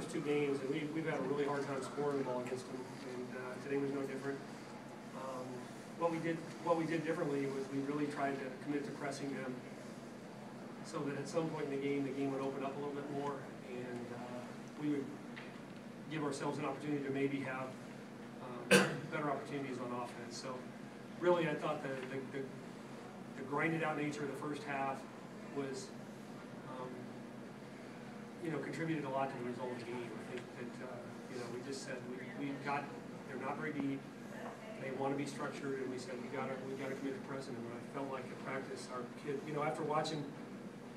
first two games, and we've had a really hard time scoring the ball against them, and today was no different. What we did differently was we really tried to commit to pressing them, so that at some point in the game would open up a little bit more, and we would give ourselves an opportunity to maybe have better opportunities on offense. So really, I thought the grinded out nature of the first half was, contributed a lot to the result of the game. I think that, we just said they're not very deep. They want to be structured, and we said we got to commit to pressing them. And I felt like at practice, our kid, after watching,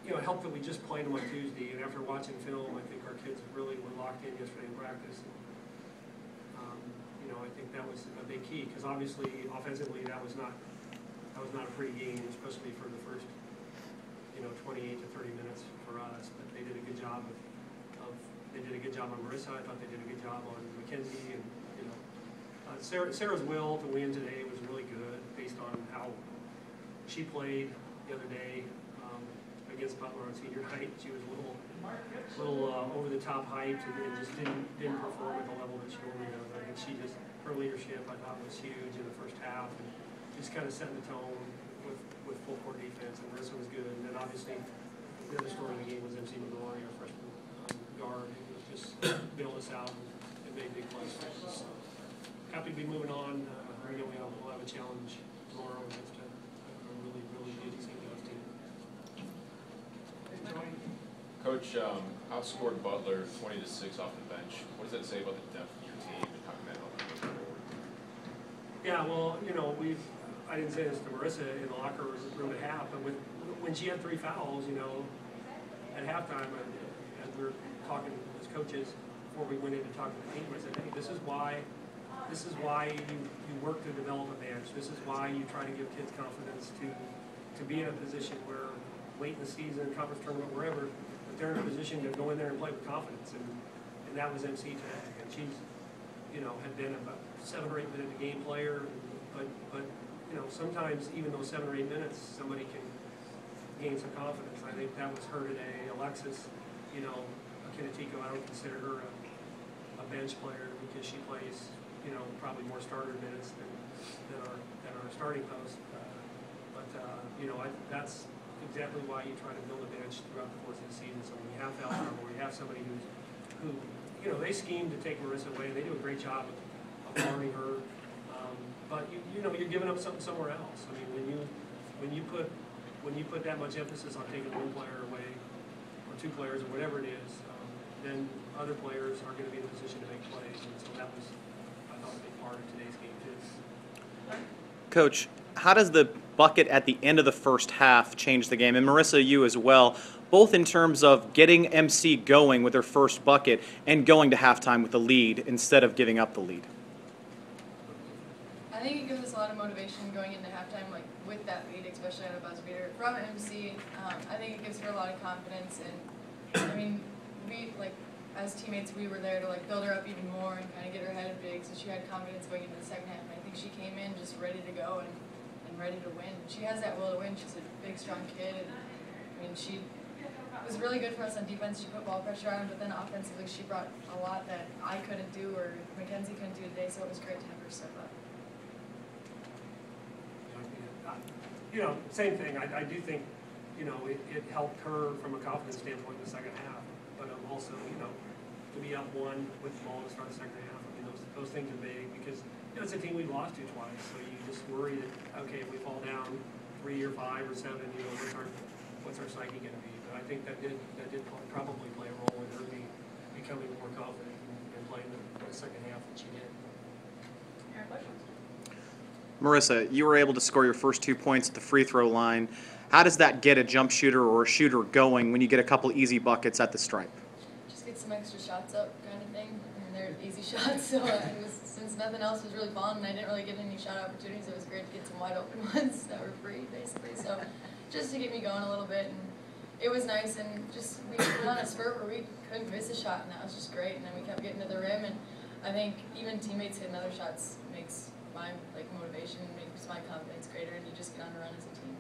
it helped that we just played them on Tuesday, and after watching film, I think our kids really were locked in yesterday in practice. And, I think that was a big key, because obviously offensively that was not a pretty game, especially for the first 28 to 30 minutes for us. But they did a good job on Marissa. I thought they did a good job on Mackenzie, and Sarah's will to win today was really good based on how she played the other day against Butler on senior night. She was a little over the top hyped and just didn't perform at the level that she normally does. I think her leadership I thought was huge in the first half, and just kind of setting the tone with full court defense. And Marissa was good. And then obviously the other story of the game was MC McGrory, our freshman guard, who was just bailed us out and made big plays for us. So happy to be moving on. I know we'll have a challenge tomorrow against a really, really good St. John's team. Coach, outscored Butler 20-6 off the bench. What does that say about the depth of your team and how can that help you move forward? Yeah, well, I didn't say this to Marissa in the locker room at half, but when she had 3 fouls, at halftime, as we were talking as coaches before we went in to talk to the team, I said, hey, this is why you work to develop a bench. This is why you try to give kids confidence to be in a position where late in the season, conference tournament, wherever, that they're in a position to go in there and play with confidence. And that was MC today. And she's, had been about 7 or 8 minute a game player, but sometimes even those 7 or 8 minutes, somebody can gain some confidence. I think that was her today. Alexis, Kinetico, I don't consider her a bench player because she plays, probably more starter minutes than our starting post. That's exactly why you try to build a bench throughout the course of the season. So when you have foul trouble, or you have somebody who they scheme to take Marissa away, and they do a great job of guarding her. But you're giving up something somewhere else. I mean, when you put that much emphasis on taking one player away, or 2 players, or whatever it is, then other players are going to be in a position to make plays. And so that was, I thought, a big part of today's game too. Coach, how does the bucket at the end of the first half change the game? And Marissa, you as well, both in terms of getting MC going with her first bucket and going to halftime with the lead instead of giving up the lead. I think it gives us a lot of motivation going into halftime, with that lead, especially on a buzzer beater. From MC, I think it gives her a lot of confidence, and we, as teammates, we were there to build her up even more and kind of get her headed big, so she had confidence going into the second half. And I think she came in just ready to go and ready to win. She has that will to win. She's a big, strong kid, and she was really good for us on defense. She put ball pressure on, but then offensively she brought a lot that I couldn't do or Mackenzie couldn't do today, so it was great to have her step up. Same thing. I do think, it helped her from a confidence standpoint in the second half, but also, to be up 1 with the ball to start the second half. I mean, those things are big because it's a team we've lost to twice, so you just worry that, okay, if we fall down 3 or 5 or 7, what's our psyche going to be? But I think that did probably play a role in her becoming more confident and playing the second half that she did. Marissa, you were able to score your first 2 points at the free throw line. How does that get a jump shooter or a shooter going when you get a couple easy buckets at the stripe? Just get some extra shots up kind of thing. And they're easy shots, so since nothing else was really falling and I didn't really get any shot opportunities, it was great to get some wide open ones that were free, basically. So just to get me going a little bit, and it was nice. And just we were on a spurt where we couldn't miss a shot, and that was just great. And then we kept getting to the rim, and I think even teammates hitting other shots makes my motivation, makes my confidence greater, and you just get on a run as a team.